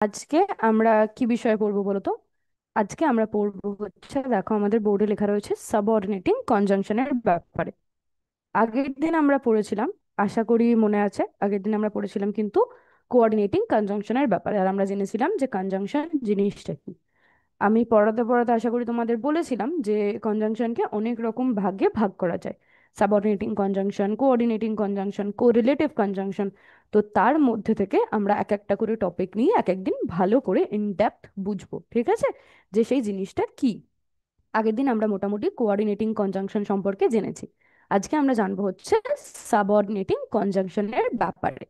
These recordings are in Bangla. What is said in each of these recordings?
আজকে আমরা কি বিষয়ে পড়বো বলো তো? আজকে আমরা পড়বো হচ্ছে, দেখো আমাদের বোর্ডে লেখা রয়েছে সাবঅর্ডিনেটিং কনজাংশনের ব্যাপারে। আগের দিন আমরা পড়েছিলাম, আশা করি মনে আছে, আগের দিন আমরা পড়েছিলাম কিন্তু কোঅর্ডিনেটিং কনজাংশনের ব্যাপারে। আর আমরা জেনেছিলাম যে কনজাংশন জিনিসটা কি। আমি পড়াতে পড়াতে আশা করি তোমাদের বলেছিলাম যে কনজাংশনকে অনেক রকম ভাগে ভাগ করা যায়: subordinating conjunction, coordinating conjunction, correlative conjunction. তো তার মধ্যে থেকে আমরা এক একটা করে টপিক নিয়ে এক একদিন ভালো করে ইন ডেপথ বুঝবো, ঠিক আছে, যে সেই জিনিসটা কি। আগের দিন আমরা মোটামুটি কোঅর্ডিনেটিং কনজাংশন সম্পর্কে জেনেছি। আজকে আমরা জানবো হচ্ছে সাবঅর্ডিনেটিং কনজাংশনের ব্যাপারে।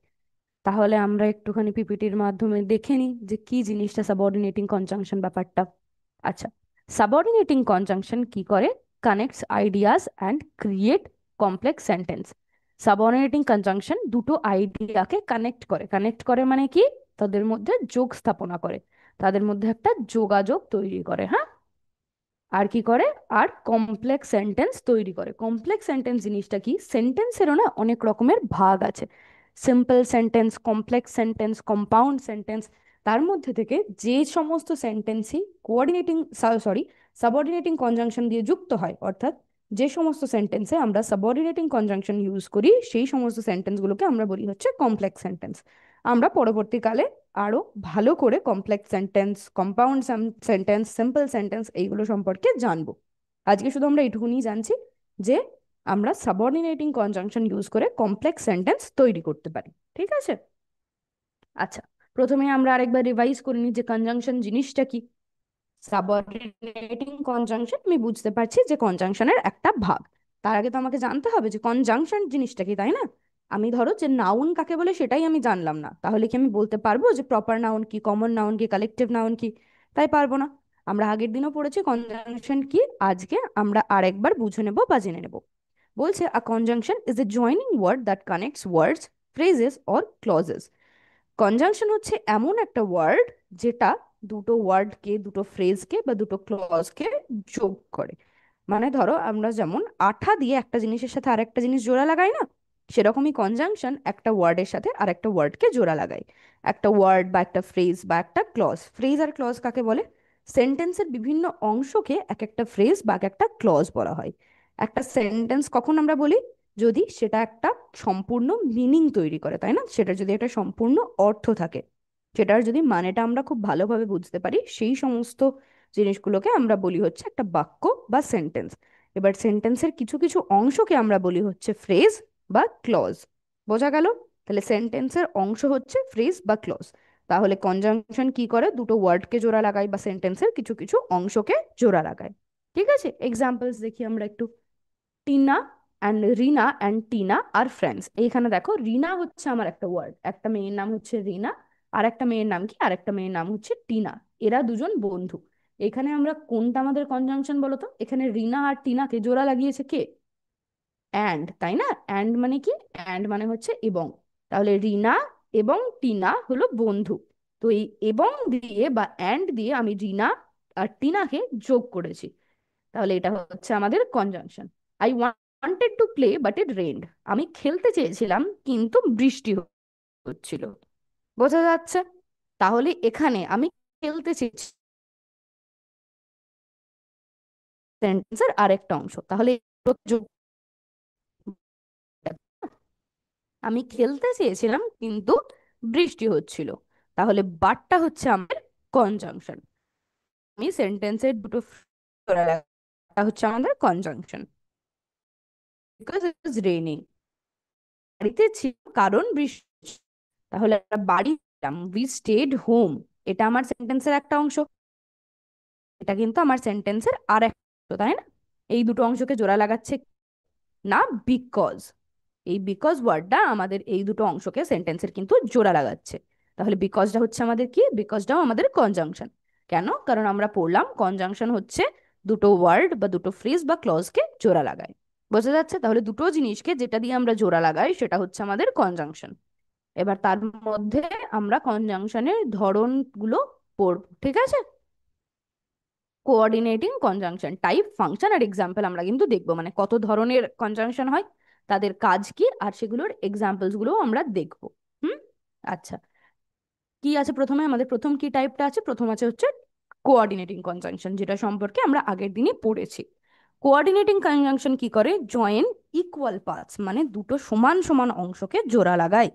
তাহলে আমরা একটুখানি পিপিটির মাধ্যমে দেখে নিই যে কি জিনিসটা সাবঅর্ডিনেটিং কনজাংশন ব্যাপারটা। আচ্ছা, সাবঅর্ডিনেটিং কনজাংশন কি করে? Connects ideas and create complex sentence. Subordinating conjunction দুটো আইডিয়াকে কানেক্ট করে। কানেক্ট করে মানে কি? তাদের মধ্যে যোগ স্থাপনা করে, তাদের মধ্যে একটা যোগাযোগ তৈরি করে, হ্যাঁ। আর কি করে? আর কমপ্লেক্স সেন্টেন্স তৈরি করে। কমপ্লেক্স সেন্টেন্স জিনিসটা কি? সেন্টেন্সেরও না অনেক রকমের ভাগ আছে: simple sentence, complex sentence, compound sentence. তার মধ্যে থেকে যে সমস্ত সেন্টেন্সই কোঅর্ডিনেটিং সরি সাবঅর্ডিনেটিং কনজাংশন দিয়ে যুক্ত হয়, অর্থাৎ যে সমস্ত সেন্টেন্সে আমরা সাবঅর্ডিনেটিং কনজাংশন ইউজ করি, সেই সমস্ত সেন্টেন্সগুলোকে আমরা বলি হচ্ছে কমপ্লেক্স সেন্টেন্স। আমরা পরবর্তীকালে আরো ভালো করে complex sentence, compound sentence, simple sentence এইগুলো সম্পর্কে জানবো। আজকে শুধু আমরা এইটুকুনি জানছি যে আমরা সাবঅর্ডিনেটিং কনজাংশন ইউজ করে কমপ্লেক্স সেন্টেন্স তৈরি করতে পারি, ঠিক আছে। আচ্ছা, প্রথমে আমরা আরেকবার রিভাইজ করে নিই যে কনজাংশন জিনিসটা কি। সাবঅর্ডিনেটিং কনজাংশন আমি বুঝতে পারছি যে কনজাংশনের একটা ভাগ। তার আগে তো আমাকে জানতে হবে যে কনজাংশন জিনিসটা কি, তাই না? আমি ধরো যে নাউন কাকে বলে সেটাই আমি জানলাম না, তাহলে কি আমি বলতে পারবো যে প্রপার নাউন কি, কমন নাউন কি, কালেকটিভ নাউন কি? তাই পারবো না। আমরা আগের দিনও পড়েছি কনজাংশন কি, আজকে আমরা আরেকবার বুঝে নেব বা জেনে নেব। বলছে a conjunction is a joining word that connects words, phrases or clauses. Conjunction হচ্ছে এমন একটা ওয়ার্ড যেটা দুটো ওয়ার্ডকে, দুটো ফ্রেজকে বা দুটো ক্লজকে যোগ করে। মানে ধরো আমরা যেমন আঠা দিয়ে একটা জিনিসের সাথে আরেকটা জিনিস জোড়া লাগাই না, সেরকমই কনজাংশন একটা ওয়ার্ডের সাথে আরেকটা ওয়ার্ডকে জোড়া লাগায়। একটা ওয়ার্ড বা একটা ফ্রেজ বা একটা ক্লজ। ফ্রেজ আর ক্লজ কাকে বলে? সেন্টেন্সের বিভিন্ন অংশকে এক একটা ফ্রেজ বা এক একটা ক্লজ বলা হয়। একটা সেন্টেন্স কখন আমরা বলি? যদি সেটা একটা সম্পূর্ণ মিনিং তৈরি করে, তাই না? সেটা যদি একটা সম্পূর্ণ অর্থ থাকে, সেটার যদি মানেটা আমরা খুব ভালোভাবে বুঝতে পারি, সেই সমস্ত জিনিসগুলোকে আমরা বলি হচ্ছে একটা বাক্য বা সেন্টেন্স। এবার সেন্টেন্সের কিছু কিছু অংশকে আমরা বলি হচ্ছে ফ্রেজ বা ক্লজ। বোঝা গেল? তাহলে সেন্টেন্সের অংশ হচ্ছে ফ্রেজ বা ক্লজ। তাহলে কনজাংশন কি করে? দুটো ওয়ার্ডকে জোড়া লাগায় বা সেন্টেন্সের কিছু কিছু অংশকে জোড়া লাগায়। ঠিক আছে, এক্সাম্পলস দেখি আমরা একটু। Tina and Rina and Tina are friends. এইখানে দেখো, রিনা হচ্ছে আমার একটা ওয়ার্ড, একটা মেয়ের নাম হচ্ছে রিনা, আর একটা মেয়ের নাম কি? আর একটা মেয়ের নাম হচ্ছে টিনা। এরা দুজন বন্ধু। এখানে আমরা কোনটা আমাদের কনজাংশন বলো তো? এখানে রিনা আর টিনাকে জোড়া লাগিয়েছে কে? অ্যান্ড, তাই না? অ্যান্ড মানে কি? অ্যান্ড মানে হচ্ছে এবং। তাহলে রিনা এবং টিনা হলো বন্ধু। তো এই এবং দিয়ে বা অ্যান্ড দিয়ে আমি রিনা আর টিনাকে যোগ করেছি। তাহলে এটা হচ্ছে আমাদের conjunction. I wanted to play but it rained. আমি খেলতে চেয়েছিলাম কিন্তু বৃষ্টি হচ্ছিল। বোঝা যাচ্ছে? তাহলে এখানে আমি খেলতে চেয়েছি সেন্টেন্সের আরেকটা অংশ। তাহলে আমি খেলতে চেয়েছিলাম কিন্তু বৃষ্টি হচ্ছিল। তাহলে বাটটা হচ্ছে আমার কনজাংশন। আমি সেন্টেন্সের দুটো হচ্ছে আমাদের conjunction. Because it is raining. বাড়িতে ছিল কারণ বৃষ্টি হচ্ছে। তাহলে আমরা বাড়ি ছিলাম, উই স্টেড হোম। এটা আমার সেন্টেন্সের একটা অংশ, এটা কিন্তু আমার সেন্টেন্সের আর একটা অংশ, তাই না? এই দুটো অংশকে জোড়া লাগাচ্ছে না বিকজ। এই বিকজ ওয়ার্ডটা আমাদের এই দুটো অংশকে সেন্টেন্সের কিন্তু জোড়া লাগাচ্ছে। তাহলে বিকজটা হচ্ছে আমাদের কি? বিকজটাও আমাদের কনজাংশন। কেন? কারণ আমরা পড়লাম কনজাংশন হচ্ছে দুটো ওয়ার্ড বা দুটো ফ্রেজ বা ক্লজকে জোড়া লাগায়। বোঝা যাচ্ছে? তাহলে দুটো জিনিসকে যেটা দিয়ে আমরা জোড়া লাগাই সেটা হচ্ছে আমাদের কনজাংশন। এবার তার মধ্যে আমরা কনজাংশনের ধরনগুলো পড়ব, ঠিক আছে। কোঅর্ডিনেটিং কনজাংশন টাইপ, ফাংশন আর এক্সাম্পল আমরা কিন্তু দেখবো, মানে কত ধরনের কনজাংশন হয়, তাদের কাজ কি, আর সেগুলোর এক্সাম্পলস গুলো আমরা দেখবো। হুম। আচ্ছা, কি আছে প্রথমে, আমাদের প্রথম কি টাইপটা আছে, প্রথম আছে হচ্ছে কোঅর্ডিনেটিং কনজাংশন, যেটা সম্পর্কে আমরা আগের দিনই পড়েছি। কোঅর্ডিনেটিং কনজাংশন কি করে, জয়েন ইকুয়াল পার্টস, মানে দুটো সমান সমান অংশকে জোড়া লাগায়।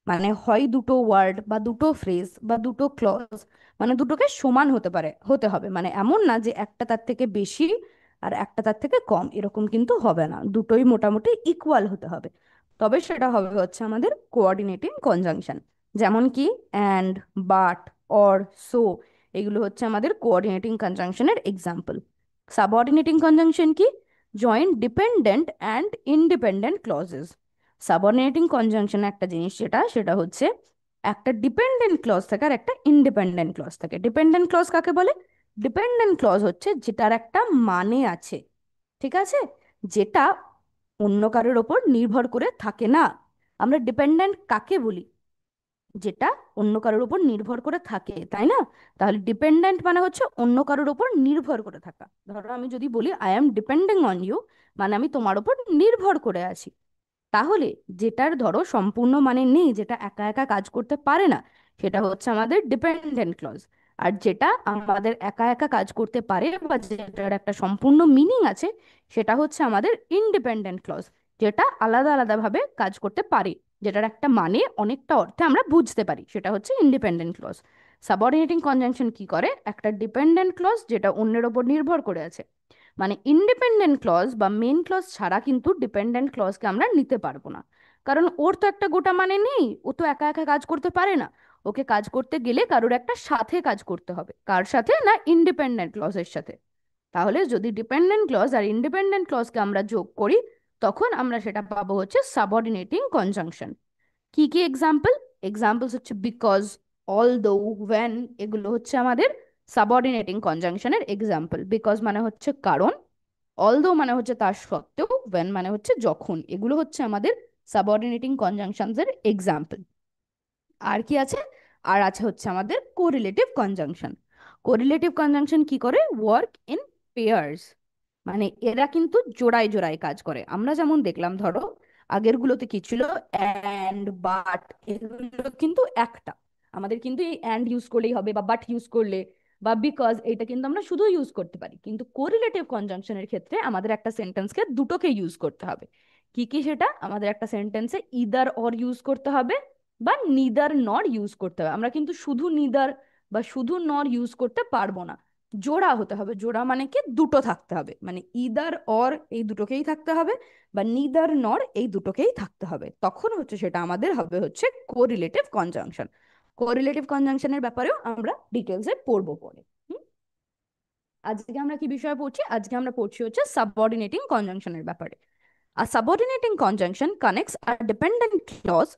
মানে হয় দুটো ওয়ার্ড বা দুটো ফ্রেজ বা দুটো ক্লজ, মানে দুটোকে সমান হতে পারে, হতে হবে, মানে এমন না যে একটা তার থেকে বেশি আর একটা তার থেকে কম, এরকম কিন্তু হবে না, দুটোই মোটামুটি ইকুয়াল হতে হবে, তবে সেটা হবে হচ্ছে আমাদের কোঅর্ডিনেটিং কনজাংশন। যেমন কি অ্যান্ড, বাট, অর, সো, এগুলো হচ্ছে আমাদের কোঅর্ডিনেটিং কনজাংশনের এক্সাম্পল। সাবঅর্ডিনেটিং কনজাংশন কি, join dependent and independent clauses. Subordinating conjunction একটা জিনিস, যেটা সেটা হচ্ছে একটা ডিপেন্ডেন্ট ক্লজ থাকে আর একটা ইন্ডিপেন্ডেন্ট ক্লজ থাকে। ডিপেন্ডেন্ট ক্লজ কাকে বলে, ডিপেন্ডেন্ট ক্লজ হচ্ছে যেটার একটা মানে আছে, ঠিক আছে, যেটা অন্য কারোর ওপর নির্ভর করে থাকে না। আমরা ডিপেন্ডেন্ট কাকে বলি, যেটা অন্য কারোর উপর নির্ভর করে থাকে, তাই না? তাহলে ডিপেন্ডেন্ট মানে হচ্ছে অন্য কারোর উপর নির্ভর করে থাকা। ধরো আমি যদি বলি I am depending on you, মানে আমি তোমার উপর নির্ভর করে আছি। তাহলে যেটার ধরো সম্পূর্ণ মানে নেই, যেটা একা একা কাজ করতে পারে না, সেটা হচ্ছে আমাদের ডিপেন্ডেন্ট ক্লজ। আর যেটা আমাদের একা একা কাজ করতে পারে বা যেটার একটা সম্পূর্ণ মিনিং আছে, সেটা হচ্ছে আমাদের ইন্ডিপেন্ডেন্ট ক্লজ, যেটা আলাদা আলাদা ভাবে কাজ করতে পারে, যেটার একটা মানে অনেকটা অর্থে আমরা বুঝতে পারি, সেটা হচ্ছে ইন্ডিপেন্ডেন্ট ক্লজ। সাবঅর্ডিনেটিং কনজাংশন কি করে, একটা ডিপেন্ডেন্ট ক্লজ যেটা অন্যের ওপর নির্ভর করে আছে, মানে ইন্ডিপেন্ডেন্ট ক্লজ বা মেন ক্লজ ছাড়া কিন্তু ডিপেন্ডেন্ট ক্লজকে আমরা নিতে পারবো না। কারণ ওর তো একটা গোটা মানে নেই, ও তো একা একা কাজ করতে পারে না। ওকে কাজ করতে গেলে কারোর একটা সাথে কাজ করতে হবে, কার সাথে না, ইন্ডিপেন্ডেন্ট ক্লজের সাথে। তাহলে যদি ডিপেন্ডেন্ট ক্লজ আর ইন্ডিপেন্ডেন্ট ক্লজকে আমরা যোগ করি, তখন আমরা সেটা পাবো হচ্ছে সাবঅর্ডিনেটিং কনজাংশন। কি কি এক্সাম্পল, এক্সাম্পলস হচ্ছে বিকজ, অলদো, ওয়েন, এগুলো হচ্ছে আমাদের সাবঅর্ডিনেটিং কনজাংশনের এক্সাম্পল। বিকজ মানে হচ্ছে কারণ, অলদো মানে হচ্ছে তার সত্ত্বেও, ওয়েন মানে হচ্ছে যখন, এগুলো হচ্ছে আমাদের সাবঅর্ডিনেটিং কনজাংশনস এর এক্সাম্পল। আর কি আছে, আর আছে হচ্ছে আমাদের কোরিলেটিভ কনজাংশন। কোরিলেটিভ কনজাংশন কি করে, ওয়ার্ক ইন পেয়ার্স, মানে এরা কিন্তু জোড়ায় জোড়ায় কাজ করে। আমরা যেমন দেখলাম, ধরো আগের গুলোতে কি ছিল, অ্যান্ড, বাট, এগুলো কিন্তু একটা, আমাদের কিন্তু এই অ্যান্ড ইউজ করলেই হবে, বা বাট ইউজ করলে, বা বিকজ, এটা কিন্তু আমরা শুধু ইউজ করতে পারি। কিন্তু কোরিলেটিভ কনজাংশনের ক্ষেত্রে আমাদের একটা সেন্টেন্সকে দুটোকে ইউজ করতে হবে। কি কি সেটা, আমাদের একটা সেন্টেন্সে ইদার অর ইউজ করতে হবে, বা নিদার নর ইউজ করতে হবে। আমরা কিন্তু শুধু নিদার বা শুধু নর ইউজ করতে পারবো না, জোড়া হতে হবে। জোড়া মানে কি, দুটো থাকতে হবে, মানে ইদার অর এই দুটোকেই থাকতে হবে, বা নিদার নর এই দুটোকেই থাকতে হবে, তখন হচ্ছে সেটা আমাদের হবে হচ্ছে কোরিলেটিভ কনজাংশন। কোরিলেটিভ কনজাংশনের ব্যাপারেও আমরা ডিটেলসে পড়বো পরে। হুম? আজকে আমরা কি বিষয়ে পড়ছি, আজকে আমরা পড়ছি হচ্ছে সাবঅর্ডিনেটিং কনজাংশনের ব্যাপারে। আর সাবঅর্ডিনেটিং কনজাংশন কানেক্টস আর ডিপেন্ডেন্ট ক্লজ,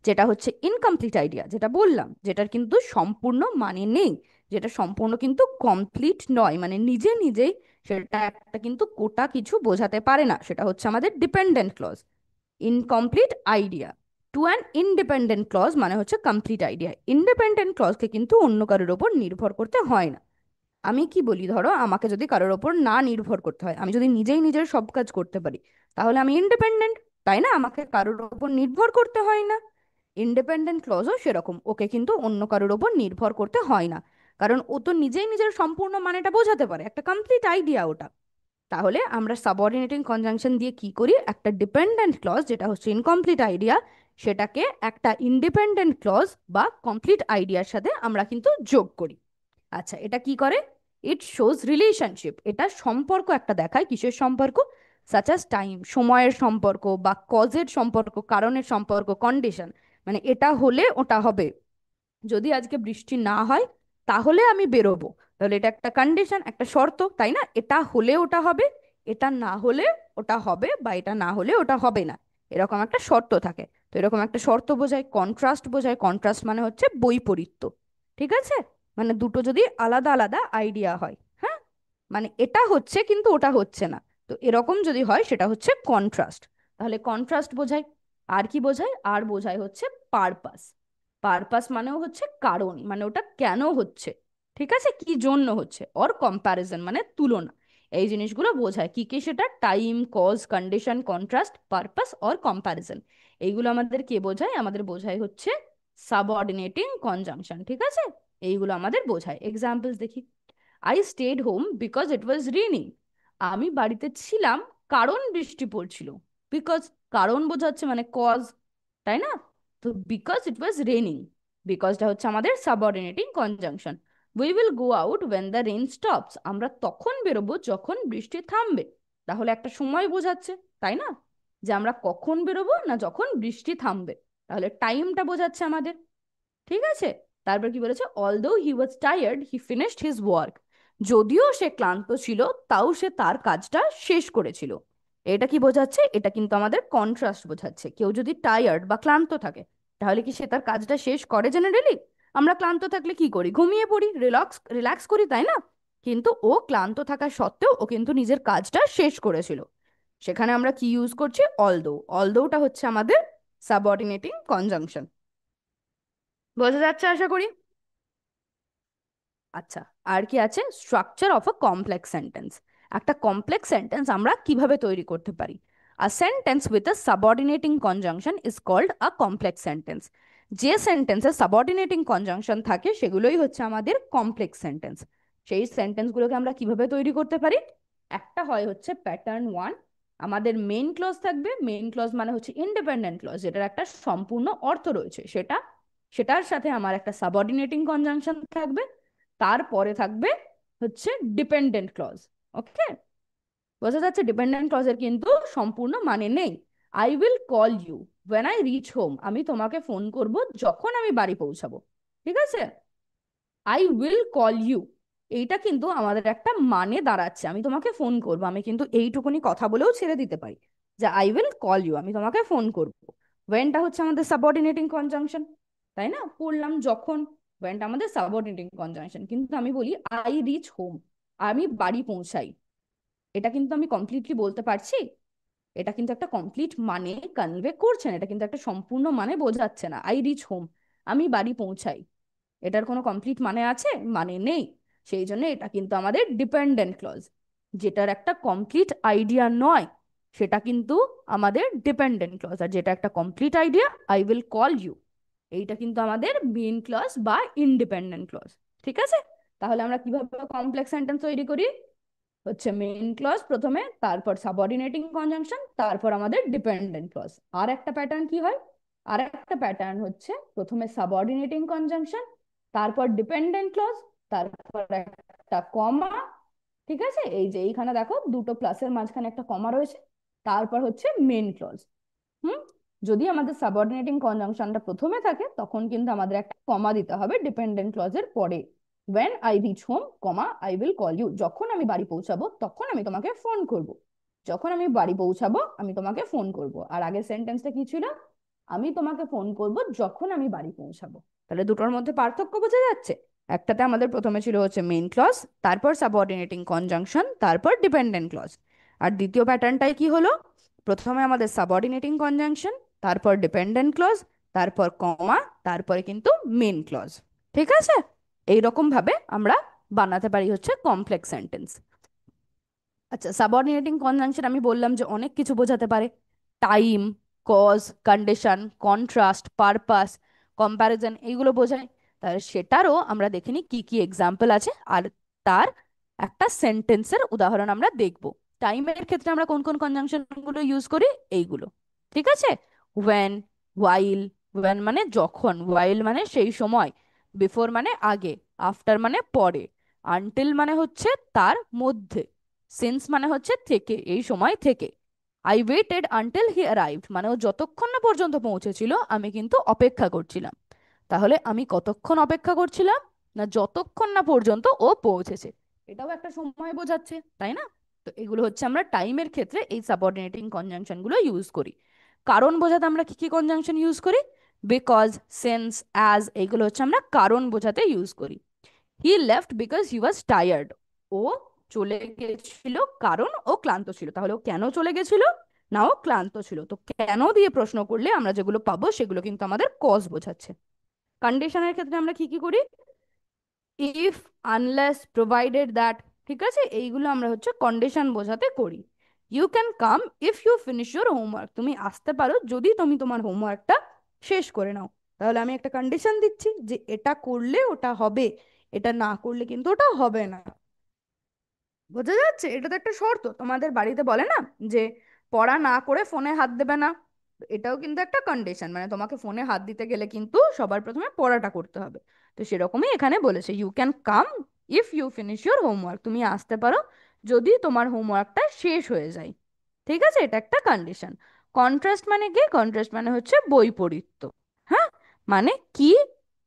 যেটা হচ্ছে ইনকমপ্লিট আইডিয়া, যেটা বললাম, যেটার কিন্তু সম্পূর্ণ মানে নেই, যেটা সম্পূর্ণ কিন্তু কমপ্লিট নয়, মানে নিজে নিজেই সেটা একটা কিন্তু গোটা কিছু বোঝাতে পারে না, সেটা হচ্ছে আমাদের dependent clause. Incomplete idea to an independent clause মানে হচ্ছে কমপ্লিট আইডিয়া। ইন্ডিপেন্ডেন্ট ক্লজকে কিন্তু অন্য কারোর ওপর নির্ভর করতে হয় না। আমি কি বলি, ধরো আমাকে যদি কারোর ওপর না নির্ভর করতে হয়, আমি যদি নিজেই নিজের সব কাজ করতে পারি, তাহলে আমি ইন্ডিপেন্ডেন্ট, তাই না? আমাকে কারোর ওপর নির্ভর করতে হয় না। ইন্ডিপেন্ডেন্ট ক্লজও সেরকম, ওকে কিন্তু অন্য কারোর ওপর নির্ভর করতে হয় না, কারণ ও তো নিজেই নিজের সম্পূর্ণ মানেটা বোঝাতে পারে, একটা কমপ্লিট আইডিয়া ওটা। তাহলে আমরা সাবঅর্ডিনেটিং কনজাংশন দিয়ে কি করি, একটা ডিপেন্ডেন্ট ক্লজ যেটা হচ্ছে ইনকমপ্লিট আইডিয়া, সেটাকে একটা ইন্ডিপেন্ডেন্ট ক্লজ বা কমপ্লিট আইডিয়ার সাথে আমরা কিন্তু যোগ করি। আচ্ছা, এটা কি করে, ইট শোজ রিলেশনশিপ, এটা সম্পর্ক একটা দেখায়, কিসের সম্পর্ক, সাচ আস টাইম, সময়ের সম্পর্ক, বা কজের সম্পর্ক, কারণের সম্পর্ক, কন্ডিশন, মানে এটা হলে ওটা হবে। যদি আজকে বৃষ্টি না হয় তাহলে আমি বেরোবো, তাহলে এটা একটা কন্ডিশন, একটা শর্ত, তাই না? এটা হলে ওটা হবে, এটা না হলে ওটা হবে, বা এটা না হলে ওটা হবে না, এরকম একটা শর্ত থাকে। তো এরকম একটা শর্ত বোঝায়, কন্ট্রাস্ট বোঝায়, কন্ট্রাস্ট মানে হচ্ছে বৈপরীত্য, ঠিক আছে, মানে দুটো যদি আলাদা আলাদা আইডিয়া হয়, হ্যাঁ, মানে এটা হচ্ছে কিন্তু ওটা হচ্ছে না, তো এরকম যদি হয় সেটা হচ্ছে কন্ট্রাস্ট। তাহলে কন্ট্রাস্ট বোঝায়। আর কি বোঝায়, আর বোঝায় হচ্ছে পারপাস। পারপাস মানেও হচ্ছে কারণ, মানে ওটা কেন হচ্ছে, ঠিক আছে, কি জন্য হচ্ছে। অর কম্প্যারিজন মানে তুলনা। এই জিনিসগুলো বোঝায় কি কি সেটা, time, cause, condition, contrast, purpose or comparison. এইগুলো আমাদের কে বোঝায়, আমাদের বোঝায় হচ্ছে সাবঅর্ডিনেটিং কনজাংশন, ঠিক আছে? এইগুলো আমাদের বোঝায়। এক্সাম্পলস দেখি। I stayed home because it was raining. আমি বাড়িতে ছিলাম কারণ বৃষ্টি পড়ছিল। বিকজ, কারণ বোঝাচ্ছে মানে কজ, তাই না? তো বিকজ ইট ওয়াজ রেনিং, বিকজটা হচ্ছে আমাদের subordinating conjunction. We will go out when the rain stops. আমরা তখন বেরোবো যখন বৃষ্টি থামবে। তাহলে একটা সময় বোঝাচ্ছে, তাই না? যে আমরা কখন বেরোবো, না যখন বৃষ্টি থামবে। তাহলে টাইমটা বোঝাচ্ছে আমাদের, ঠিক আছে? তারপর কি বলেছে, although he was tired he finished his work. যদিও সে ক্লান্ত ছিল, তাও সে তার কাজটা শেষ করেছিল। এটা কি বোঝাচ্ছে? এটা কিন্তু আমাদের কন্ট্রাস্ট বোঝাচ্ছে। কেউ যদি টায়ার্ড বা ক্লান্ত থাকে, তাহলে কি সে তার কাজটা শেষ করে জেনারেলি? আমরা ক্লান্ত থাকলে কি করি? ঘুমিয়ে পড়ি, রিল্যাক্স রিল্যাক্স করি, তাই না? কিন্তু ও ক্লান্ত থাকা সত্ত্বেও ও কিন্তু নিজের কাজটা শেষ করেছিল। সেখানে আমরা কি ইউজ করছি? অলদো। অলদোটা হচ্ছে আমাদের সাবঅর্ডিনেটিং কনজাংশন। বোঝা যাচ্ছে আশা করি। আচ্ছা, আর কি আছে? Structure of a complex sentence. একটা কমপ্লেক্স সেন্টেন্স আমরা কিভাবে তৈরি করতে পারি? A sentence with a subordinating conjunction is called a complex sentence. যে সেন্টেন্সে সাবঅর্ডিনেটিং কনজাংশন থাকে সেগুলোই হচ্ছে আমাদের কমপ্লেক্স সেন্টেন্স। সেই সেন্টেন্সগুলোকে আমরা কিভাবে তৈরি করতে পারি? একটা হয় হচ্ছে প্যাটার্ন ওয়ান। আমাদের মেইন ক্লজ থাকবে। মেইন ক্লজ মানে হচ্ছে ইন্ডিপেন্ডেন্ট ক্লজ, যেটার একটা সম্পূর্ণ অর্থ রয়েছে। সেটার সাথে আমার একটা সাবঅর্ডিনেটিং কনজাংশন থাকবে। তারপরে থাকবে হচ্ছে ডিপেন্ডেন্ট ক্লজ। ওকে, বোঝা যাচ্ছে? ডিপেন্ডেন্ট ক্লজের কিন্তু সম্পূর্ণ মানে নেই। I will call you when I reach home. আমি তোমাকে ফোন করব যখন আমি বাড়ি পৌঁছাবো, ঠিক আছে? আই উইল কল ইউ, এইটা কিন্তু আমাদের একটা মানে দাঁড়াচ্ছে। আমি তোমাকে ফোন করবো, আমি কিন্তু এইটুকুনি কথা বলেও ছেড়ে দিতে পারি যে আই উইল কল ইউ, আমি তোমাকে ফোন করবো। ওয়েনটা হচ্ছে আমাদের সাবঅর্ডিনেটিং কনজাংশন, তাই না? পড়লাম যখন। ওয়েনটা আমাদের সাবঅর্ডিনেটিং কনজাংশন। কিন্তু আমি বলি আই রিচ হোম, আমি বাড়ি পৌঁছাই। এটা কিন্তু আমি কমপ্লিটলি বলতে পারছি? এটা কিন্তু একটা কমপ্লিট মানে কনভে করছে না, এটা কিন্তু একটা সম্পূর্ণ মানে বোঝাচ্ছে না। আই রিচ হোম, আমি বাড়ি পৌঁছাই, এটার কোনো কমপ্লিট মানে আছে? মানে নেই। সেই জন্য এটা কিন্তু আমাদের ডিপেন্ডেন্ট ক্লজ। যেটার একটা কমপ্লিট আইডিয়া নয়, সেটা কিন্তু আমাদের ডিপেন্ডেন্ট ক্লজ। আর যেটা একটা complete idea, I will call you, এইটা কিন্তু আমাদের মেইন ক্লজ বা ইন্ডিপেন্ডেন্ট ক্লজ। ঠিক আছে? তাহলে আমরা কিভাবে কমপ্লেক্স সেন্টেন্স তৈরি করি? হচ্ছে মেইন ক্লজ প্রথমে, তারপর সাবঅর্ডিনেটিং কনজাংশন, তারপর আমাদের ডিপেন্ডেন্ট ক্লজ। আর একটা প্যাটার্ন কি হয়? আর একটা প্যাটার্ন হচ্ছে প্রথমে সাবঅর্ডিনেটিং কনজাংশন, তারপর ডিপেন্ডেন্ট ক্লজ, তারপর একটা কমা। ঠিক আছে? এই যে এইখানে দেখো দুটো প্লাসের মাঝখানে একটা কমা রয়েছে। তারপর হচ্ছে মেইন ক্লজ। হুম, যদি আমাদের সাবঅর্ডিনেটিং কনজাংশনটা প্রথমে থাকে, তখন কিন্তু আমাদের একটা কমা দিতে হবে ডিপেন্ডেন্ট ক্লজের পরে। when I reach home, comma I will call you। যখন আমি বাড়ি পৌঁছাবো তখন আমি তোমাকে ফোন করব। যখন আমি বাড়ি পৌঁছাবো আমি তোমাকে ফোন করব। আর আগের সেন্টেন্সটা কি ছিল? আমি তোমাকে ফোন করব যখন আমি বাড়ি পৌঁছাবো। তাহলে দুটোর মধ্যে পার্থক্য বোঝা যাচ্ছে? একটাতে আমাদের প্রথমে ছিল হচ্ছে মেইন ক্লজ, তারপর সাবঅর্ডিনেটিং কনজাংশন, তারপর ডিপেন্ডেন্ট ক্লজ। আর দ্বিতীয় প্যাটার্নটাই কি হলো? প্রথমে আমাদের সাবঅর্ডিনেটিং কনজাংশন, তারপর ডিপেন্ডেন্ট ক্লজ, তারপর কমা, তারপরে কিন্তু মেন ক্লজ। ঠিক আছে? এইরকম ভাবে আমরা বানাতে পারি হচ্ছে কমপ্লেক্স সেন্টেন্স। আচ্ছা, সাবঅর্ডিনেটিং কনজাংশন আমি বললাম যে অনেক কিছু বোঝাতে পারে। Time, cause, condition, contrast, purpose, comparison, এইগুলো বোঝায়। তাহলে সেটারও আমরা দেখে নিই কি কি এক্সাম্পল আছে, আর তার একটা সেন্টেন্সের উদাহরণ আমরা দেখব। টাইমের ক্ষেত্রে আমরা কোন কোন কনজাংশন গুলো ইউজ করি? এইগুলো, ঠিক আছে? When, while. ওয়েন মানে যখন, ওয়াইল মানে সেই সময়, বিফোর মানে আগে, আফটার মানে পরে, আনটিল মানে হচ্ছে তার মধ্যে, সিন্স মানে হচ্ছে থেকে, এই সময় থেকে। I waited until he arrived মানে ও যতক্ষণ না পর্যন্ত পৌঁছেছিল আমি কিন্তু অপেক্ষা করছিলাম। তাহলে আমি কতক্ষণ অপেক্ষা করছিলাম? না যতক্ষণ না পর্যন্ত ও পৌঁছেছে। এটাও একটা সময় বোঝাচ্ছে, তাই না? তো এগুলো হচ্ছে আমরা টাইমের ক্ষেত্রে এই সাবঅর্ডিনেটিং কনজাংশন গুলো ইউজ করি। কারণ বোঝাতে আমরা কি কি কনজাংশন ইউজ করি? বিকজ, সিন্স, অ্যাজ, এইগুলো হচ্ছে আমরা কারণ বোঝাতে ইউজ করি। He left because he was tired. ও চলে গেছিল কারণ ও ক্লান্ত ছিল। তাহলে ও কেন চলে গেছিল? না ও ক্লান্ত ছিল। তো কেন দিয়ে প্রশ্ন করলে আমরা যেগুলো পাবো সেগুলো কিন্তু আমাদের কজ বোঝাচ্ছে। কন্ডিশনের ক্ষেত্রে আমরা কি কি করি? If, unless, provided that. ঠিক আছে? এইগুলো আমরা হচ্ছে কন্ডিশন বোঝাতে করি। You can come if you finish your homework. তুমি আসতে পারো যদি তুমি তোমার হোমওয়ার্কটা শেষ করে নাও। তাহলে আমি একটা কন্ডিশন দিচ্ছি যে এটা করলে ওটা হবে, এটা না করলে কিন্তু ওটা হবে না। বোঝা যাচ্ছে? এটা তো একটা শর্ত, তোমাদের বাড়িতে বলে না যে পড়া না করে ফোনে হাত দেবে না, এটাও কিন্তু একটা কন্ডিশন, মানে তোমাকে ফোনে হাত দিতে গেলে কিন্তু সবার প্রথমে পড়াটা করতে হবে। তো সেরকমই এখানে বলেছে, you can come if you finish your homework, তুমি আসতে পারো যদি তোমার হোমওয়ার্কটা শেষ হয়ে যায়। ঠিক আছে, এটা একটা কন্ডিশন। কন্ট্রাস্ট মানে কি? কন্ট্রাস্ট মানে হচ্ছে বৈপরীত্য। হ্যাঁ, মানে কি,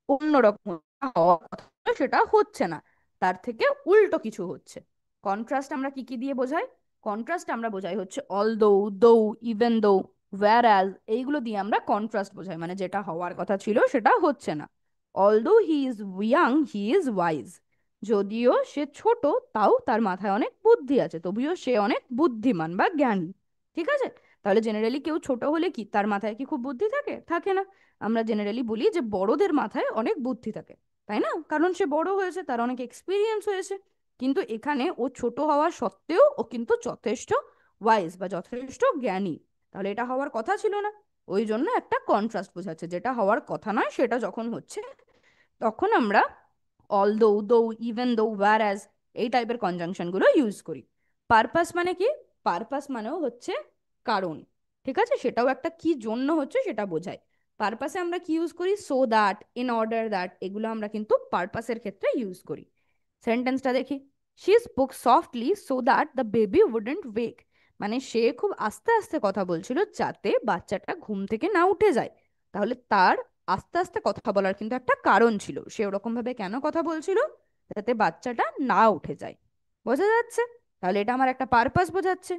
অন্যরকম হওয়ার কথা সেটা হচ্ছে না, তার থেকে উল্টো কিছু হচ্ছে। কন্ট্রাস্ট আমরা কি কি দিয়ে বোঝাই? কন্ট্রাস্ট আমরা বোঝাই হচ্ছে অলদো, দো, ইভেন দো, ওয়্যার অ্যাজ, এইগুলো দিয়ে আমরা কন্ট্রাস্ট বোঝাই, মানে যেটা হওয়ার কথা ছিল সেটা হচ্ছে না। Although he is young he is wise, যদিও সে ছোট তাও তার মাথায় অনেক বুদ্ধি আছে, তবুও সে অনেক বুদ্ধিমান বা জ্ঞানী। ঠিক আছে, তাহলে জেনারেলি কেউ ছোট হলে কি তার মাথায় কি খুব বুদ্ধি থাকে? থাকে না। আমরা জেনারেলি বলি যে বড়দের মাথায় অনেক বুদ্ধি থাকে, তাই না? কারণ সে বড় হয়েছে, তার অনেক এক্সপিরিয়েন্স হয়েছে। কিন্তু এখানে ও ছোট হওয়া সত্ত্বেও ও কিন্তু যথেষ্ট ওয়াইজ বা যথেষ্ট জ্ঞানী, তাহলে এটা হওয়ার কথা ছিল না। ওই জন্য একটা কন্ট্রাস্ট বোঝাচ্ছে, যেটা হওয়ার কথা নয় সেটা যখন হচ্ছে, তখন আমরা অলদো, দো, ইভেন দো, ওয়্যার অ্যাজ, এই টাইপের কনজাংশন গুলো ইউজ করি। পারপাস মানে কি? পারপাস মানেও হচ্ছে কারণ। ঠিক আছে, সেটাও একটা কি জন্য হচ্ছে সেটা বোঝায়। পারপাসে আমরা কি ইউজ করি? So that, in order that, এগুলো আমরা কিন্তু পারপাসের ক্ষেত্রে ইউজ করি। সেন্টেন্সটা দেখি, she spoke softly so that the baby wouldn't wake, মানে সে খুব আস্তে আস্তে কথা বলছিল যাতে বাচ্চাটা ঘুম থেকে না উঠে যায়। তাহলে তার আস্তে আস্তে কথা বলার কিন্তু একটা কারণ ছিল, সে ওরকম ভাবে কেন কথা বলছিল? যাতে বাচ্চাটা না উঠে যায়। বোঝা যাচ্ছে? তাহলে এটা আমার একটা পারপাস বোঝাচ্ছে।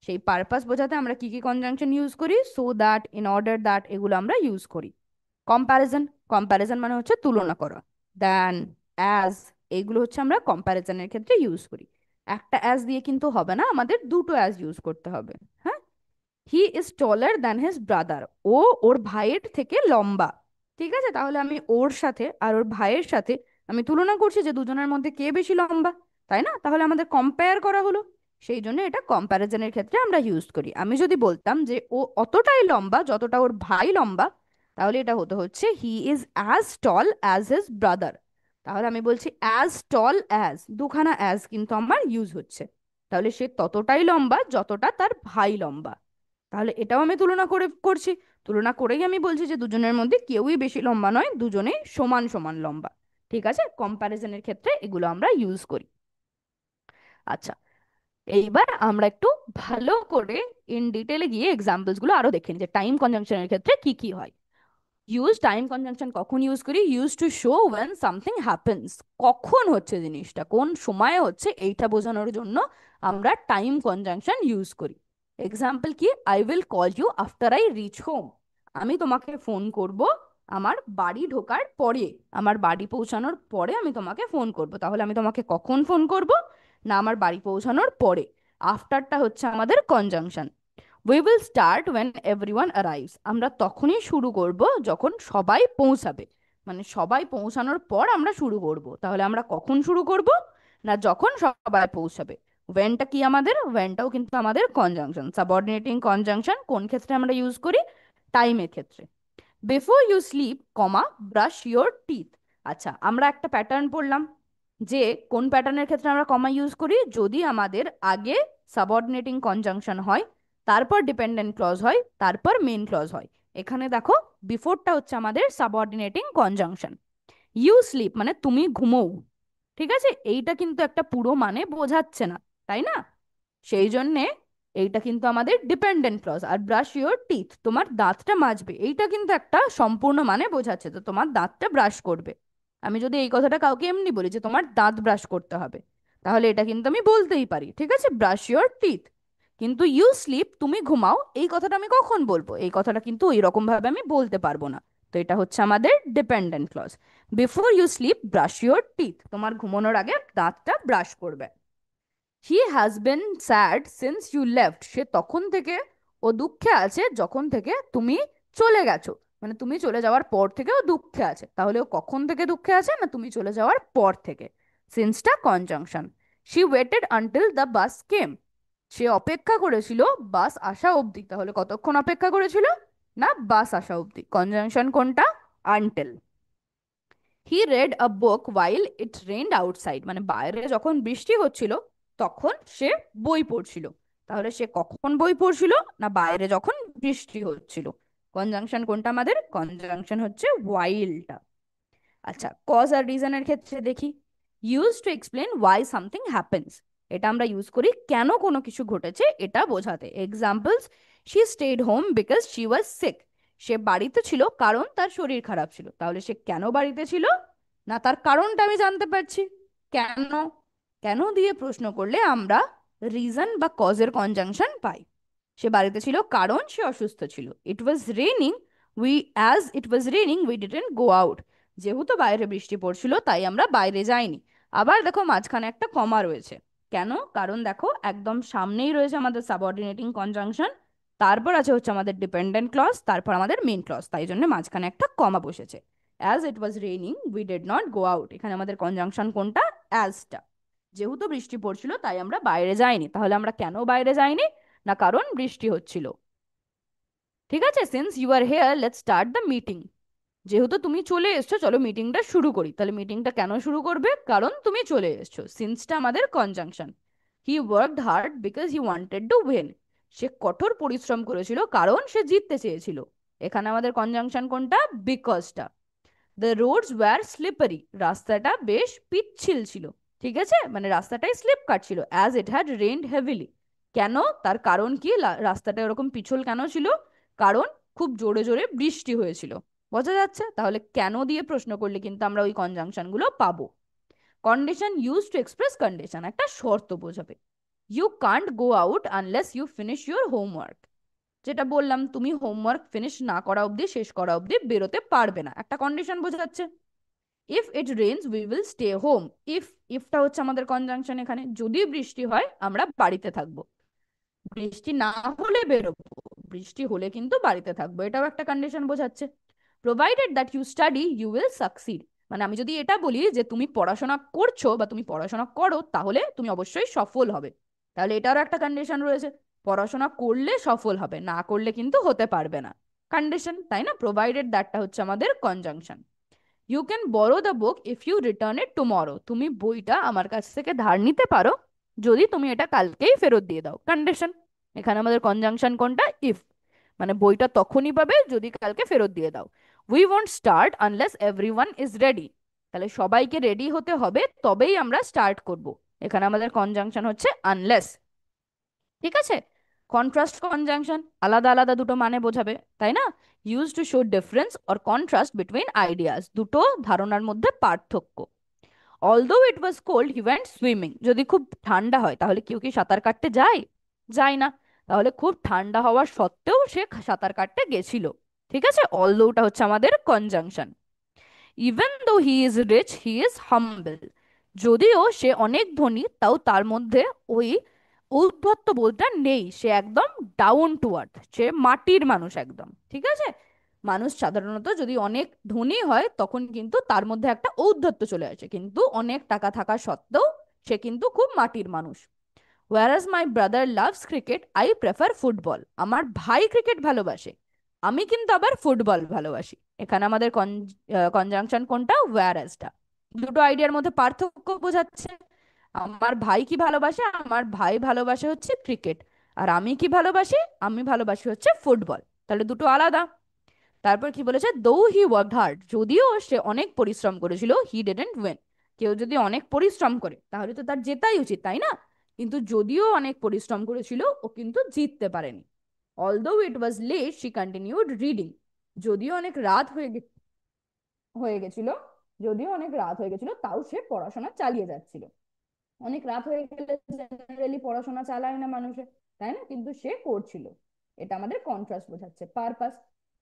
সেই পারপাস বোঝাতে আমরা কি কি কনজাংশন ইউজ করি? So that, in order that, এগুলো আমরা ইউজ করি। কম্প্যারিজন, কম্প্যারিজন মানে হচ্ছে তুলনা করা। দেন, অ্যাজ, এইগুলো হচ্ছে আমরা কম্প্যারিজনের ক্ষেত্রে ইউজ করি। একটা অ্যাজ দিয়ে কিন্তু হবে না, আমাদের দুটো অ্যাজ ইউজ করতে হবে। হ্যাঁ, he is taller than his brother, ও ওর ভাইয়ের থেকে লম্বা। ঠিক আছে, তাহলে আমি ওর সাথে আর ওর ভাইয়ের সাথে আমি তুলনা করছি যে দুজনের মধ্যে কে বেশি লম্বা, তাই না? তাহলে আমাদের কম্পেয়ার করা হলো, সেই জন্য এটা কম্প্যারিজনের ক্ষেত্রে আমরা ইউজ করি। আমি যদি বলতাম যে ও অতটাই লম্বা যতটা ওর ভাই লম্বা, তাহলে এটা হতে হচ্ছে he is as tall as his brother. তাহলে আমি বলছি অ্যাজ টল অ্যাজ, দুখানা অ্যাজ কিন্তু আমার ইউজ হচ্ছে। তাহলে সে ততটাই লম্বা যতটা তার ভাই লম্বা। তাহলে এটাও আমি তুলনা করে করছি, তুলনা করেই আমি বলছি যে দুজনের মধ্যে কেউই বেশি লম্বা নয়, দুজনেই সমান সমান লম্বা। ঠিক আছে, কম্প্যারিজনের ক্ষেত্রে এগুলো আমরা ইউজ করি। আচ্ছা, এইবার আমরা একটু ভালো করে ইন ডিটেলে গিয়ে এক্সাম্পলস গুলো আরো দেখে নিই যে টাইম কনজাংশনের ক্ষেত্রে কি কি হয়। ইউজ টাইম কনজাংশন কখন ইউজ করি? Use to show when something happens, কখন হচ্ছে জিনিসটা, কোন সময়ে হচ্ছে, এইটা বোঝানোর জন্য আমরা টাইম কনজাংশন ইউজ করি। এক্সাম্পল কি? I will call you after I reach home, আমি তোমাকে ফোন করব আমার বাড়ি ঢোকার পরে, আমার বাড়ি পৌঁছানোর পরে আমি তোমাকে ফোন করব। তাহলে আমি তোমাকে কখন ফোন করব? না, আমার বাড়ি পৌঁছানোর পরে। আফটারটা হচ্ছে আমাদের conjunction. We will start when everyone arrives, আমরা তখনই শুরু করব যখন সবাই পৌঁছাবে, মানে সবাই পৌঁছানোর পর আমরা শুরু করব। তাহলে আমরা কখন শুরু করব? না, যখন সবাই পৌঁছাবে। ওয়েনটা কি? আমাদের ওয়েনটাও কিন্তু আমাদের কনজাংশন, সাবঅর্ডিনেটিং কনজাংশন। কোন ক্ষেত্রে আমরা ইউজ করি? টাইমের ক্ষেত্রে। Before you sleep comma brush your teeth. আচ্ছা, আমরা একটা প্যাটার্ন পড়লাম যে কোন প্যাটার্নের ক্ষেত্রে আমরা কমা ইউজ করি? যদি আমাদের আগে সাবঅর্ডিনেটিং কনজাংশন হয়, তারপর ডিপেন্ডেন্ট ক্লজ হয়, তারপর মেন ক্লজ হয়। এখানে দেখো, বিফোরটা হচ্ছে আমাদের সাবঅর্ডিনেটিং কনজাংশন। ইউ স্লিপ মানে তুমি ঘুমোও। ঠিক আছে, এইটা কিন্তু একটা পুরো মানে বোঝাচ্ছে না, তাই না? সেই জন্যে এইটা কিন্তু আমাদের ডিপেন্ডেন্ট ক্লজ। আর ব্রাশ ইউর টিথ, তোমার দাঁতটা মাজবে, এইটা কিন্তু একটা সম্পূর্ণ মানে বোঝাচ্ছে, তো তোমার দাঁতটা ব্রাশ করবে। আমি যদি এই কথাটা কাউকে এমনি বলি যে তোমার দাঁত ব্রাশ করতে হবে, তাহলে এটা কিন্তু আমি বলতেই পারি, ঠিক আছে, ব্রাশ ইউর টিথ। কিন্তু ইউ স্লিপ, তুমি ঘুমাও, এই কথাটা আমি কখন বলবো? এই কথাটা কিন্তু ওই রকম ভাবে আমি বলতে পারবো না। তো এটা হচ্ছে আমাদের dependent clause. Before you sleep brush your teeth, তোমার ঘুমানোর আগে দাঁতটা ব্রাশ করবে। He has been sad since you left, সে তখন থেকে, ও দুঃখে আছে যখন থেকে তুমি চলে গেছো, মানে তুমি চলে যাওয়ার পর থেকে ও দুঃখে আছে। তাহলে ও কখন থেকে দুঃখে আছে? না, তুমি চলে যাওয়ার পর থেকে। সিন্সটা conjunction. She waited until the bus came, সে অপেক্ষা করেছিল বাস আসা অবধি। তাহলে কতক্ষণ অপেক্ষা করেছিল? না, বাস আসা অবধি। কনজাংশন কোনটা? Until he red a book while it rained outside, মানে বাইরে যখন বৃষ্টি হচ্ছিল তখন সে বই পড়ছিল। তাহলে সে কখন বই পড়ছিল? না বাইরে যখন বৃষ্টি হচ্ছিল। কনজাংশন কোনটা আমাদের? কনজাংশন হচ্ছে ওয়াইলটা। আচ্ছা, কজ আর রিজনের ক্ষেত্রে দেখি। Use to explain why something happens, এটা আমরা ইউজ করি কেন কোনো কিছু ঘটেছে এটা বোঝাতে। Examples, she stayed home because she was sick, সে বাড়িতে ছিল কারণ তার শরীর খারাপ ছিল। তাহলে সে কেন বাড়িতে ছিল? না তার কারণটা আমি জানতে পারছি। কেন? কেন দিয়ে প্রশ্ন করলে আমরা রিজন বা কজের কনজাংশন পাই। সে বাড়িতে ছিল কারণ সে অসুস্থ ছিল। It was raining, we as it was raining we didn't go out, যেহেতু বাইরে বৃষ্টি পড়ছিল তাই আমরা বাইরে যাইনি। আবার দেখো মাঝখানে একটা কমা রয়েছে। কেন? কারণ দেখো একদম সামনেই রয়েছে আমাদের সাবঅর্ডিনেটিং কনজাংশন, তারপর আছে হচ্ছে আমাদের ডিপেন্ডেন্ট ক্লজ, তারপর আমাদের মেইন ক্লজ, তাই জন্য মাঝখানে একটা কমা বসেছে। As it was raining we did not go out, এখানে আমাদের কনজাংশন কোনটা? অ্যাজটা। যেহেতু বৃষ্টি পড়ছিল তাই আমরা বাইরে যাইনি। তাহলে আমরা কেন বাইরে যাইনি? না কারণ বৃষ্টি হচ্ছিল। ঠিক আছে, since you are here let's start the meeting, যেহেতু তুমি চলে এসছো চলো মিটিংটা শুরু করি। তাহলে মিটিংটা কেন শুরু করবে? কারণ তুমি চলে এসছো। সিন্সটা আমাদের কনজাংশন। He worked hard because he wanted to win, সে কঠোর পরিশ্রম করেছিল কারণ সে জিততে চেয়েছিল। এখানে আমাদের কনজাংশন কোনটা? বিকজটা। দ্য রোডস ওয়্যার স্লিপারি, রাস্তাটা বেশ পিচ্ছিল ছিল। ঠিক আছে, মানে রাস্তাটাই স্লিপ কাটছিল। As it had rained heavily, কেন? তার কারণ কি? রাস্তাটা এরকম পিছল কেন ছিল? কারণ খুব জোরে জোরে বৃষ্টি হয়েছিল। বোঝা যাচ্ছে? তাহলে কেন দিয়ে প্রশ্ন করলে কিন্তু আমরা ওই কনজাংশন গুলো পাবো। Condition use to express condition, একটা শর্ত বোঝাবে। You can't go out unless you finish your homework, যেটা বললাম তুমি হোমওয়ার্ক ফিনিশ না করা অবধি, শেষ করা অবধি বেরোতে পারবে না, একটা কন্ডিশন বোঝাচ্ছে। If it rains we will stay home, ইফটা হচ্ছে আমাদের কনজাংশন। এখানে যদি বৃষ্টি হয় আমরা বাড়িতে থাকবো, বৃষ্টি না হলে বেরোবো, বৃষ্টি হলে কিন্তু বাড়িতে থাকবো, এটাও একটা কন্ডিশন বোঝাচ্ছে। Provided that you study you will succeed, মানে আমি যদি এটা বলি যে তুমি পড়াশোনা করছো বা তুমি পড়াশোনা করো তাহলে তুমি অবশ্যই সফল হবে, তাহলে এটারও একটা কন্ডিশন রয়েছে। পড়াশোনা করলে সফল হবে, না করলে কিন্তু হতে পারবে না। কন্ডিশন, তাই না? প্রোভাইডেড দ্যাটটা হচ্ছে আমাদের conjunction. You can borrow the book if you return it tomorrow, তুমি বইটা আমার কাছ থেকে ধার নিতে পারো যদি তুমি এটা কালকেই ফেরত দিয়ে দাও। কন্ডিশন, এখানে আমাদের কনজাংশন কোনটা? ইফ, মানে বইটা তখনই পাবে যদি কালকে ফেরত দিয়ে দাও। We won't start unless everyone is ready, তাহলে সবাইকে রেডি হতে হবে তবেই আমরা স্টার্ট করব। এখানে আমাদের কনজাংশন হচ্ছে আনলেস। ঠিক আছে, কন্ট্রাস্ট কনজাংশন আলাদা আলাদা দুটো মানে বোঝাবে, তাই না? Use to show difference or contrast between ideas, দুটো ধারণার মধ্যে পার্থক্য। Although it was cold he went swimming, যদি খুব ঠান্ডা হয় তাহলে কেউ কি সাঁতার কাটতে যায়? যায় না। তাহলে খুব ঠান্ডা হওয়ার সত্ত্বেও সে সাঁতার কাটতে গেছিল। ঠিক আছে, অলদোটা হচ্ছে আমাদের conjunction. Even though he is rich he is humble, যদিও সে অনেক ধনী তাও তার মধ্যে ওই ঔদ্ধত্য বলটা নেই, সে একদম ডাউন টু আর্থ, সে মাটির মানুষ একদম। ঠিক আছে, মানুষ সাধারণত যদি অনেক ধনী হয় তখন কিন্তু তার মধ্যে একটা ঔদ্ধত্য চলে আসে, কিন্তু অনেক টাকা থাকা সত্ত্বেও সে কিন্তু খুব মাটির মানুষ। whereas my brother loves cricket I prefer football, আমার ভাই ক্রিকেট ভালোবাসে, আমি কিন্তু আবার ফুটবল ভালোবাসি। এখানে আমাদের কনজাংশন কোনটা? whereasটা। দুটো আইডিয়ার মধ্যে পার্থক্য বোঝাচ্ছে। আমার ভাই কি ভালোবাসে? আমার ভাই ভালোবাসে হচ্ছে ক্রিকেট। আর আমি কি ভালোবাসি? আমি ভালোবাসি হচ্ছে ফুটবল। তাহলে দুটো আলাদা। তারপর কি বলেছে? দো হি ওয়ার্কড হার্ড, যদিও সে অনেক পরিশ্রম করেছিল, হি ডিডন্ট উইন, কেউ যদি অনেক পরিশ্রম করে তাহলে তো তার জেতাই উচিত, তাই না? কিন্তু যদিও অনেক পরিশ্রম করেছিল ও কিন্তু জিততে পারেনি। Although it was late she continued reading, যদিও অনেক রাত হয়ে গেছিল, যদিও অনেক রাত হয়ে গেছিল তাও সে পড়াশোনা চালিয়ে যাচ্ছিল। অনেক রাত হয়ে গেলে জেনারেলি পড়াশোনা চালায় না মানুষের, তাই না? কিন্তু সে করছিল। এটা আমাদের কন্ট্রাস্ট বোঝাচ্ছে। পারপাস,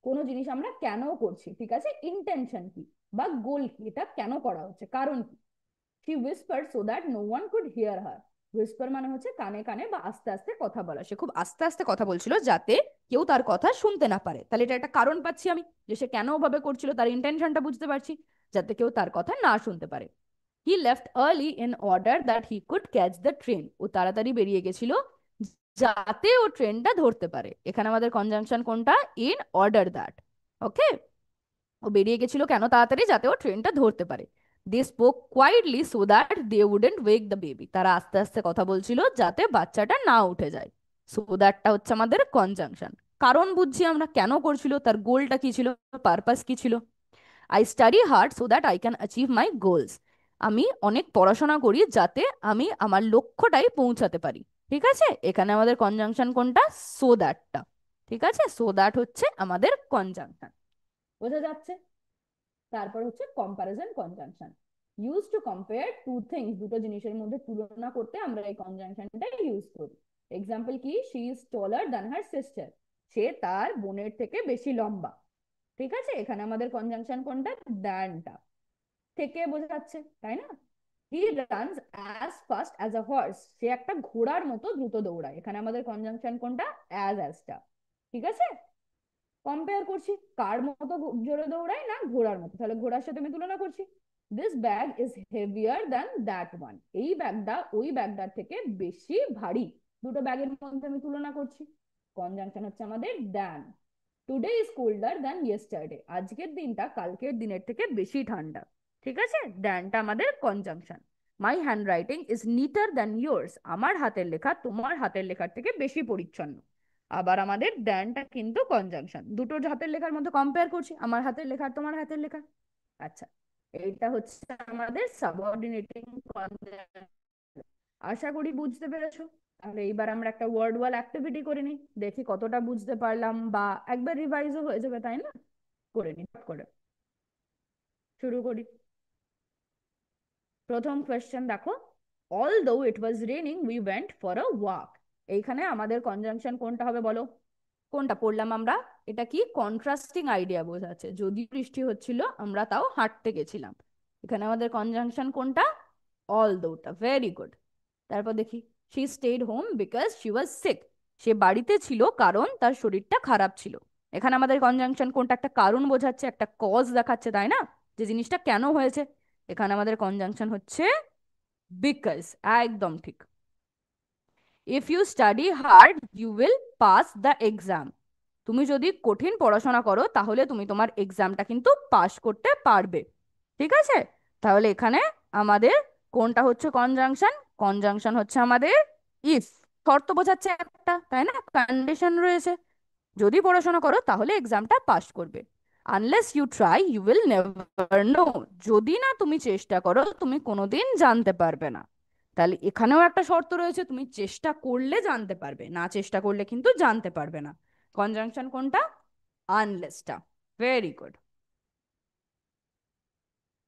কোনো জিনিস আমরা কেন করছি, ঠিক আছে, ইন্টেনশন কি বা গোল কি, এটা কেন করা হচ্ছে, কারণ কি। She whispered so that no one could hear her, whisper মানে হচ্ছে কানে কানে বা আস্তে আস্তে কথা বলা, সে খুব আস্তে আস্তে কথা বলছিল যাতে কেউ তার কথা শুনতে না পারে। তাহলে এটা একটা কারণ পাচ্ছি আমি, যে সে কেন ওভাবে করছিল, তার ইন্টেনশনটা বুঝতে পারছি, যাতে কেউ তার কথা না শুনতে পারে। He left early in order that he could catch the train, ও তাড়াতাড়ি বেরিয়ে গেছিল যাতে ও ট্রেনটা ধরতে পারে। এখানে আমাদের কনজাংশন কোনটা? In order that. ওকে, ও বেরিয়ে গেছিল কেন তাড়াতাড়ি, যাতে ও ট্রেনটা ধরতে পারে। They spoke quietly so that they wouldn't wake the baby, তারা আস্তে আস্তে কথা বলছিল যাতে বাচ্চাটা না উঠে যায়। সো দ্যাটটা হচ্ছে আমাদের কনজাংশন। কারণ বুঝছি আমরা কেন করছিল, তার গোলটা কি ছিল, পারপাস কি ছিল। I study hard so that I can achieve my goals, আমি অনেক পড়াশোনা করি যাতে আমি আমার লক্ষ্যটাই পৌঁছাতে পারি। ঠিক আছে, এখানে আমাদের কনজাংশন কোনটা, সো দ্যাটটা। ঠিক আছে, সো দ্যাট হচ্ছে আমাদের কনজাংশন। বোঝা যাচ্ছে? তারপর হচ্ছে comparison conjunction. Use to compare two things, দুটো জিনিসের মধ্যে তুলনা করতে আমরা এই কনজাংশনটা ইউজ করি। এক্সাম্পল কি, she is taller than her sister, সে তার বোনের থেকে বেশি লম্বা। ঠিক আছে, এখানে আমাদের কনজাংশন কোনটা, দ্যানটা। থেকে বোঝা যাচ্ছে তাই না। He runs as fast as a horse, সে একটা ঘোড়ার মতো দ্রুত দৌড়ায়, এখানে আমাদের কনজাংশন কোনটা, অ্যাজটা। ঠিক আছে, কম্পেয়ার করছি কার মতো জোরে দৌড়ায় না ঘোড়ার মতো, তাহলে ঘোড়ার সাথে আমি তুলনা করছি। This bag is heavier than that one, এই ব্যাগটা ওই ব্যাগটার থেকে বেশি ভারী। দুটো ব্যাগের মধ্যে আমি তুলনা করছি। কনজাংশন হচ্ছে আমাদের than. Today is colder than yesterday, আজকের দিনটা কালকের দিনের থেকে বেশি ঠান্ডা। ঠিক আছে, দ্যানটা আমাদের conjunction. My hand writing is নিটার than yours, আমার হাতের লেখা তোমার হাতের লেখার থেকে বেশি পরিচ্ছন্ন। আবার আমাদের দ্যানটা কিন্তু কনজাংশন, দুটো হাতের লেখার মধ্যে কম্পেয়ার করছি, আমার হাতের লেখা আর তোমার হাতের লেখা। আচ্ছা, এইটা হচ্ছে আমাদের সাবঅর্ডিনেটিং কনজাংশন। আশা করি বুঝতে পেরেছো। তাহলে এইবার আমরা একটা ওয়ার্ড ওয়াল অ্যাক্টিভিটি করে নিই, দেখি কতটা বুঝতে পারলাম, বা একবার রিভাইজও হয়ে যাবে তাই না। করে নি করে, শুরু করি। প্রথম কোয়েশ্চেন দেখো, although it was raining we went for a walk, এইখানে আমাদের কনজাংশন কোনটা হবে বলো, কোনটা পড়লাম আমরা, এটা কি কন্ট্রাস্টিং আইডিয়া বোঝাচ্ছে, যদি বৃষ্টি হচ্ছিল আমরা তাও হাঁটতে গেছিলাম। এখানে আমাদের কনজাংশন কোনটা, অল দোটা, ভেরি গুড। তারপর দেখি, she stayed home because she was sick, সে বাড়িতে ছিল কারণ তার শরীরটা খারাপ ছিল। এখানে আমাদের কনজাংশন কোনটা, একটা কারণ বোঝাচ্ছে, একটা কজ দেখাচ্ছে তাই না, যে জিনিসটা কেন হয়েছে। এখানে আমাদের কনজাংশন হচ্ছে বিকজ, একদম ঠিক। If you study hard you will pass the exam, তুমি যদি কঠিন পড়াশোনা করো তাহলে তুমি তোমার এক্সামটা কিন্তু পাস করতে পারবে। ঠিক আছে, তাহলে এখানে আমাদের কোনটা হচ্ছে কনজাংশন, কনজাংশন হচ্ছে আমাদের ইফ, শর্ত বোঝাচ্ছে একটা তাই না, কন্ডিশন রয়েছে, যদি পড়াশোনা করো তাহলে এক্সামটা পাস করবে। Unless you try you will never know, যদি না তুমি চেষ্টা করো তুমি কোনোদিন জানতে পারবে না। তাহলে এখানেও একটা শর্ত রয়েছে, তুমি চেষ্টা করলে জানতে পারবে, না চেষ্টা করলে কিন্তু জানতে পারবে না। কনজাংশন কোনটা, আনলেসটা। Very good.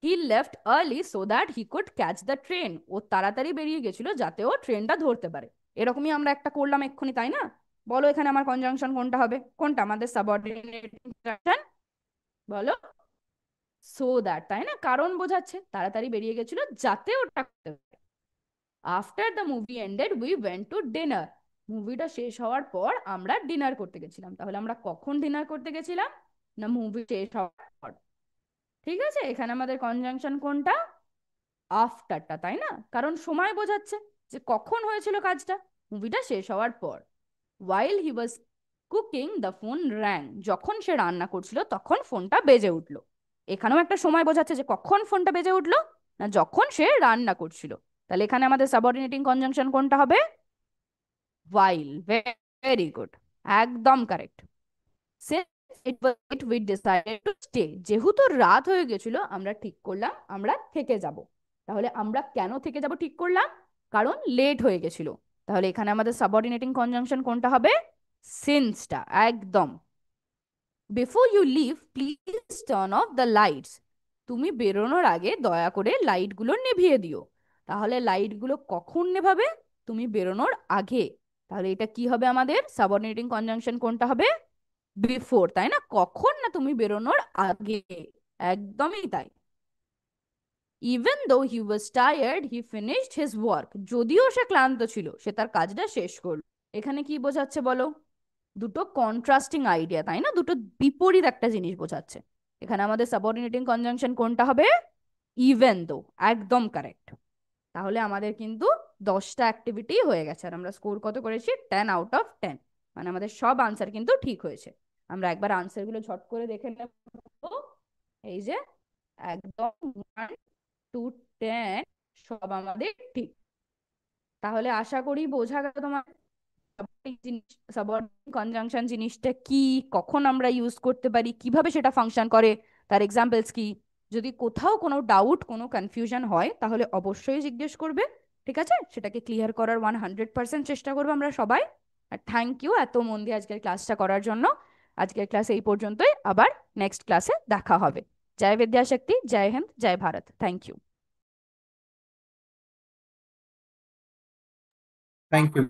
He left early so that he could catch the train, ও তাড়াতাড়ি বেরিয়ে গেছিল যাতে ও ট্রেনটা ধরতে পারে। এরকমই আমরা একটা করলাম এক্ষুনি তাই না। বলো এখানে আমার কনজাংশন কোনটা হবে, কোনটা আমাদের সাবঅর্ডিনেট কনজাংশন, বলো। সো দ্যাট, তাই না, কারণ বোঝাচ্ছে, তাড়াতাড়ি বেরিয়ে গেছিল যাতে ওটা করতে পারে। After the movie ended we went to dinner, মুভিটা শেষ হওয়ার পর আমরা ডিনার করতে গেছিলাম, তাহলে আমরা কখন ডিনার করতে গেছিলাম, না মুভি শেষ হওয়ার পর। ঠিক আছে, এখানে আমাদের কনজাংশন কোনটা, আফটারটা, তাই না, কারণ সময় বোঝাচ্ছে যে কখন হয়েছিল কাজটা, মুভিটা শেষ হওয়ার পর। While he was cooking the phone rang, যখন সে রান্না করছিল তখন ফোনটা বেজে উঠলো। এখানেও একটা সময় বোঝাচ্ছে যে কখন ফোনটা বেজে উঠলো, না যখন সে রান্না করছিল। তাহলে এখানে আমাদের সাবঅর্ডিনেটিং কনজাংশন কোনটা হবে, ওয়াইল। ভেরি গুড, একদম correct. We decided to stay, যেহেতু রাত হয়ে গেছিল আমরা ঠিক করলাম আমরা থেকে যাব। তাহলে আমরা কেন থেকে যাব ঠিক করলাম, কারণ লেট হয়ে গেছিল। তাহলে এখানে আমাদের সাবঅর্ডিনেটিং কনজাংশন কোনটা হবে, সিন্সটা, একদম। Before you leave please turn off the lights, তুমি বেরোনোর আগে দয়া করে লাইটগুলো নিভিয়ে দিও। তাহলে লাইটগুলো কখন নেভাবে, তুমি বেরোনোর আগে। তাহলে এটা কি হবে আমাদের সাবঅর্ডিনেটিং কনজাংশন কোনটা হবে, বিফোর, তাই না, কখন, না তুমি বেরোনোর আগে। একদমই তাই। Even though he was tired he finished his work, যদিও সে ক্লান্ত ছিল সে তার কাজটা শেষ করলো। এখানে কি বোঝাচ্ছে বলো, দুটো কন্ট্রাস্টিং আইডিয়া তাই না, দুটো বিপরীত একটা জিনিস বোঝাচ্ছে। এখানে আমাদের সাবঅর্ডিনেটিং কনজাংশন কোনটা হবে, ইভেন দো, একদম কারেক্ট। তাহলে আমাদের কিন্তু 10টা অ্যাক্টিভিটি হয়ে গেছে, আর আমরা স্কোর কত করেছি, 10 আউট অফ 10, মানে আমাদের সব আনসার কিন্তু ঠিক হয়েছে। আমরা একবার আনসারগুলো ঝট করে দেখে নেবো। এই যে একদম 1 to 10 সব আমাদের ঠিক। তাহলে আশা করি বোঝা গেল তোমার সাবঅর্ডিনেট কনজাংশন জিনিসটা কি, কখন আমরা ইউজ করতে পারি, কিভাবে সেটা ফাংশন করে, তার এক্সাম্পলস কি। যদি কোথাও কোনো ডাউট, কোনো কনফিউশন হয় তাহলে অবশ্যই জিজ্ঞেস করবে। ঠিক আছে, সেটাকে ক্লিয়ার করার 100% চেষ্টা করবো আমরা সবাই। আর থ্যাংক ইউ এত মন দিয়ে আজকের ক্লাসটা করার জন্য। আজকের ক্লাস এই পর্যন্তই, আবার নেক্সট ক্লাসে দেখা হবে। জয় বিদ্যাশক্তি, জয় হিন্দ, জয় Bharat, thank you. Thank you.